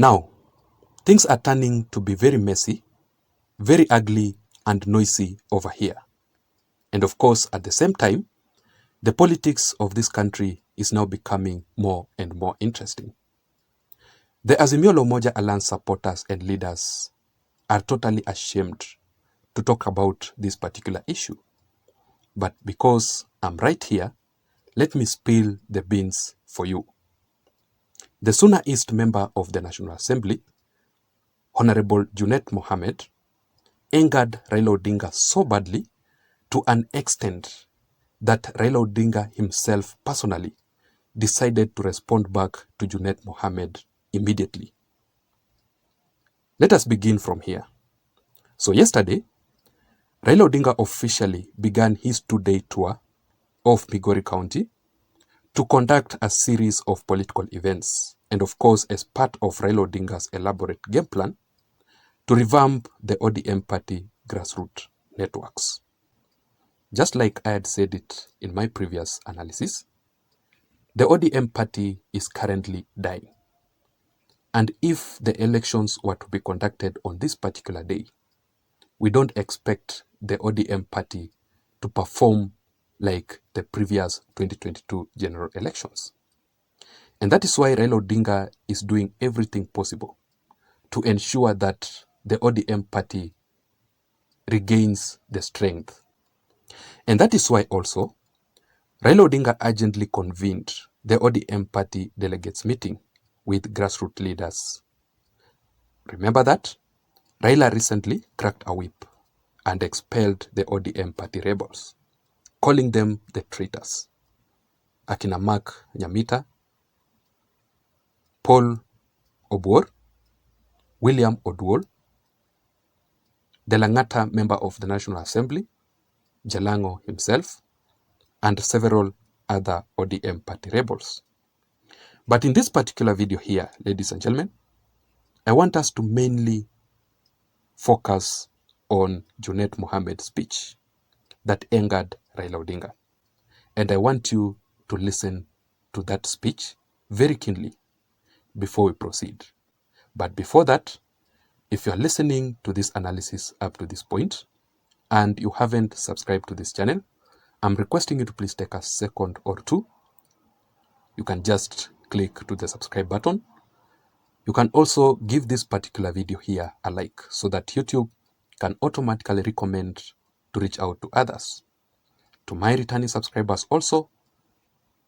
Now, things are turning to be very messy, very ugly and noisy over here. And of course, at the same time, the politics of this country is now becoming more and more interesting. The Azimio la Umoja Alliance supporters and leaders are totally ashamed to talk about this particular issue. But because I'm right here, let me spill the beans for you. The Suna East member of the National Assembly, Honorable Junet Mohammed, angered Raila Odinga so badly to an extent that Raila Odinga himself personally decided to respond back to Junet Mohammed immediately. Let us begin from here. So yesterday, Raila Odinga officially began his 2-day tour of Migori County to conduct a series of political events, and of course as part of Raila Odinga's elaborate game plan to revamp the ODM party grassroots networks. Just like I had said it in my previous analysis, the ODM party is currently dying. And if the elections were to be conducted on this particular day, we don't expect the ODM party to perform like the previous 2022 general elections. And that is why Raila Odinga is doing everything possible to ensure that the ODM party regains the strength. And that is why also Raila Odinga urgently convened the ODM party delegates meeting with grassroots leaders. Remember that? Raila recently cracked a whip and expelled the ODM party rebels, calling them the traitors. Akina Mark Nyamita, Paul Obor, William Oduol, the Langata member of the National Assembly, Jalango himself, and several other ODM party rebels. But in this particular video here, ladies and gentlemen, I want us to mainly focus on Junet Mohammed's speech that angered Raila Odinga. And I want you to listen to that speech very keenly before we proceed. But before that, if you are listening to this analysis up to this point and you haven't subscribed to this channel, I'm requesting you to please take a second or two. You can just click to the subscribe button. You can also give this particular video here a like so that YouTube can automatically recommend to reach out to others. To my returning subscribers also,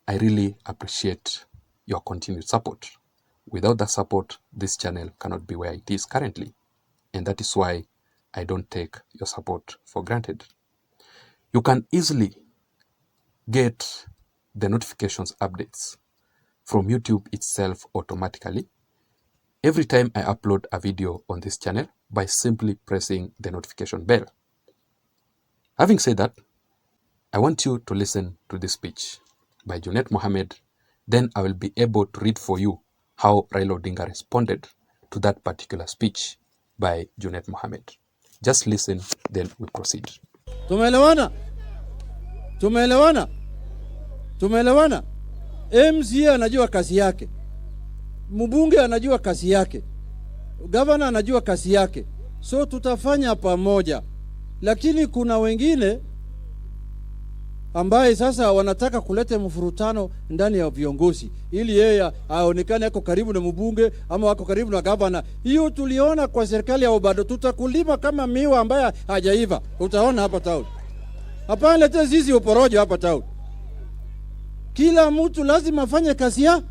I really appreciate your continued support. Without that support, this channel cannot be where it is currently. And that is why I don't take your support for granted. You can easily get the notifications updates from YouTube itself automatically every time I upload a video on this channel by simply pressing the notification bell. Having said that, I want you to listen to this speech by Junet Mohammed. Then I will be able to read for you how Raila Odinga responded to that particular speech by Junet Mohammed. Just listen, then we proceed. Tumeelewana? Tumeelewana? Tumeelewana? MCA anajua kazi yake. Mbunge anajua kazi yake. Gavana anajua kazi yake. So tutafanya pamoja. Lakini kuna wengine ambaye sasa wanataka kuleta mfurutano ndani ya viongozi ili yeye aonekane ako karibu na mbunge ama wako karibu na gavana. Hiyo tuliona kwa serikali ya Obado. Tutakulima kama miwa ambaye hajaiva. Utaona hapa town. Hapana, leta zizi uporojo hapa town. Kila mtu lazima afanye kazi yake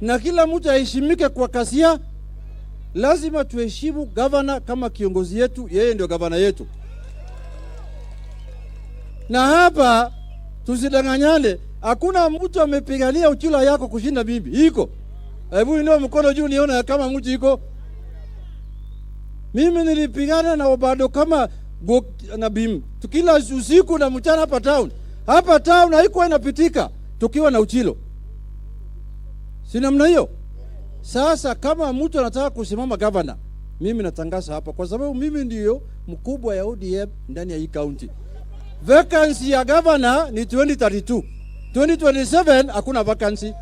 na kila mtu aheshimike kwa kazi yake. Lazima tuheshimu gavana kama kiongozi yetu, yeye ndio gavana yetu. Na hapa tusidanganyane, hakuna mtu amepigania uchula yako kushinda bibi. Iko. Hebu inua mkono juu nione kama mtu iko. Mimi nilipigana na Obado kama na bim. Tukila usiku na mchana hapa town. Hapa town haikuwa inapitika tukiwa na uchilo. Si namna hiyo? Sasa kama mtu anataka kusimama governor, mimi natangaza hapa kwa sababu mimi ndio mkubwa ya ODM ndani ya hii county. Vacancy ya governor ni 2032. 2027 hakuna vacancy.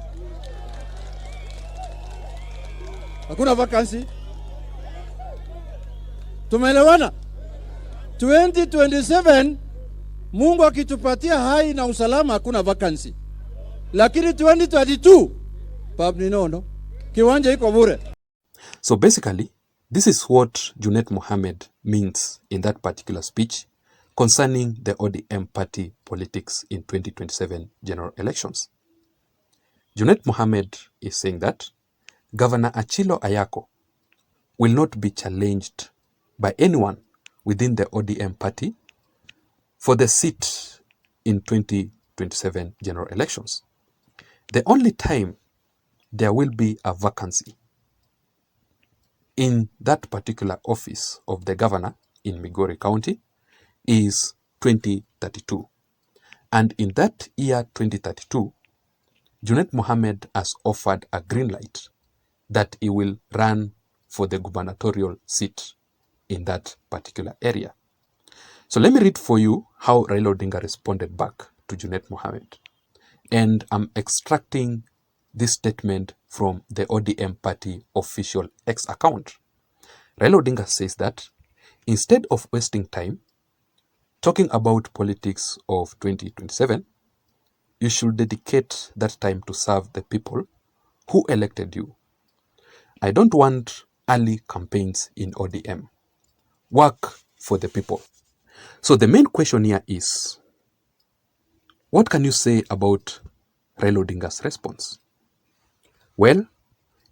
Hakuna vacancy. Tumeelewana? 2027 Mungu akitupatia hai na usalama hakuna vacancy. Lakini 2032 pabni nono. Kiwanja iko bure. So basically, this is what Junet Mohammed means in that particular speech concerning the ODM party politics in 2027 general elections. Junet Mohammed is saying that Governor Achilo Ayako will not be challenged by anyone within the ODM party for the seat in 2027 general elections. The only time there will be a vacancy in that particular office of the governor in Migori County is 2032. And in that year 2032, Junet Mohammed has offered a green light that he will run for the gubernatorial seat in that particular area. So let me read for you how Raila Odinga responded back to Junet Mohammed. And I'm extracting this statement from the ODM party official X account. Raila Odinga says that instead of wasting time talking about politics of 2027, you should dedicate that time to serve the people who elected you. I don't want early campaigns in ODM. Work for the people. So the main question here is, what can you say about Raila Odinga's response? Well,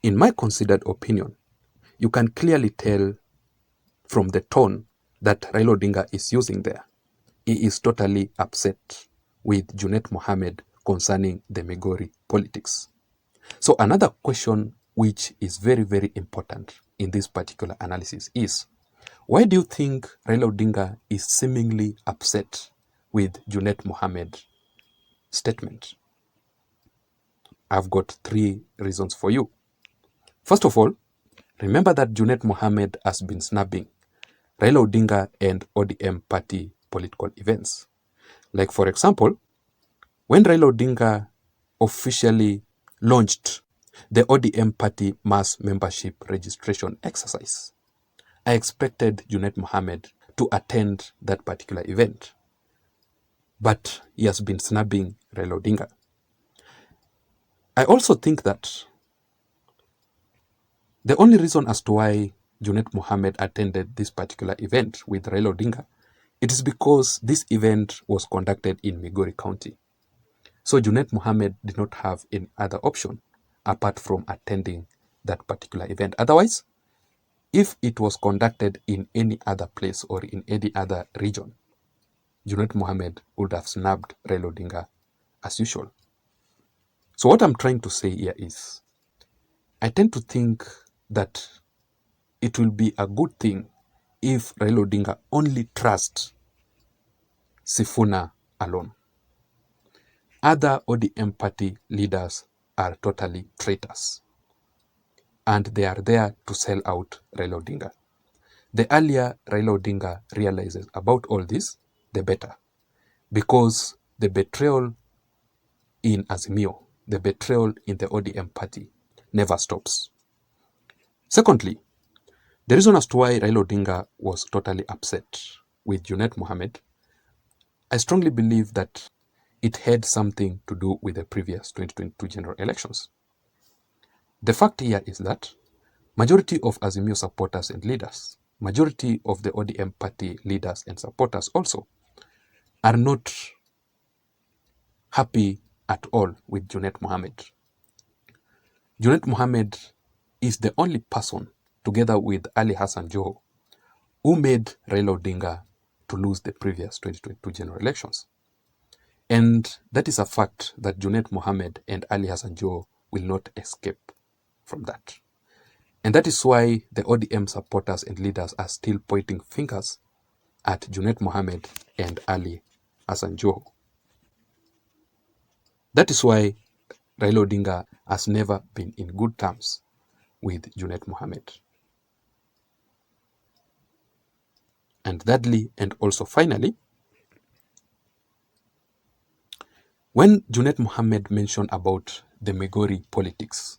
in my considered opinion, you can clearly tell from the tone that Raila Odinga is using there. He is totally upset with Junet Mohammed concerning the Migori politics. So another question which is very, very important in this particular analysis is, why do you think Raila Odinga is seemingly upset with Junet Mohammed's statement? I've got 3 reasons for you. First of all, remember that Junet Mohammed has been snubbing Raila Odinga and ODM party political events. Like for example, when Raila Odinga officially launched the ODM party mass membership registration exercise, I expected Junet Mohammed to attend that particular event. But he has been snubbing Raila Odinga. I also think that the only reason as to why Junet Mohammed attended this particular event with Raila Odinga, it is because this event was conducted in Migori County. So Junet Mohammed did not have any other option apart from attending that particular event. Otherwise, if it was conducted in any other place or in any other region, Junet Mohammed would have snubbed Raila Odinga as usual. So what I'm trying to say here is, I tend to think that it will be a good thing if Raila Odinga only trusts Sifuna alone. Other ODM party leaders are totally traitors, and they are there to sell out Raila Odinga. The earlier Raila Odinga realizes about all this, the better, because the betrayal in Azimio, the betrayal in the ODM party never stops. Secondly, the reason as to why Raila Odinga was totally upset with Junet Mohammed, I strongly believe that it had something to do with the previous 2022 general elections. The fact here is that majority of Azimio supporters and leaders, majority of the ODM party leaders and supporters also, are not happy at all with Junet Mohammed. Junet Mohammed is the only person, together with Ali Hassan Joho, who made Raila Odinga to lose the previous 2022 general elections. And that is a fact that Junet Mohammed and Ali Hassan Joho will not escape from that. And that is why the ODM supporters and leaders are still pointing fingers at Junet Mohammed and Ali Hassan Joho. That is why Raila Odinga has never been in good terms with Junet Mohammed. And thirdly, and also finally, when Junet Mohammed mentioned about the Migori politics,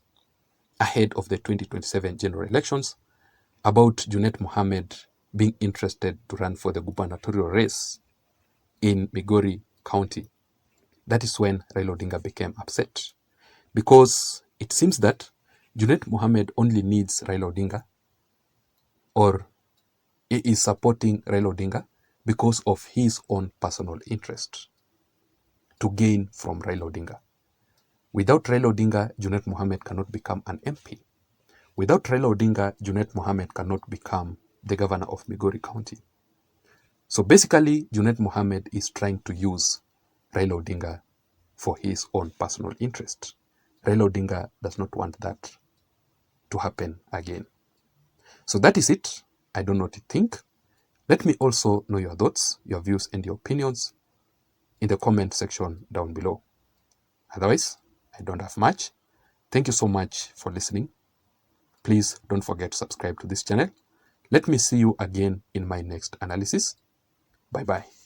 ahead of the 2027 general elections about Junet Mohammed being interested to run for the gubernatorial race in Migori County. That is when Raila Odinga became upset, because it seems that Junet Mohammed only needs Raila Odinga, or he is supporting Raila Odinga because of his own personal interest to gain from Raila Odinga. Without Raila Odinga, Junet Mohammed cannot become an MP. Without Raila Odinga, Junet Mohammed cannot become the governor of Migori County. So basically, Junet Mohammed is trying to use Raila Odinga for his own personal interest. Raila Odinga does not want that to happen again. So that is it. I don't know what you think. Let me also know your thoughts, your views, and your opinions in the comment section down below. Otherwise, I don't have much. Thank you so much for listening. Please don't forget to subscribe to this channel. Let me see you again in my next analysis. Bye-bye.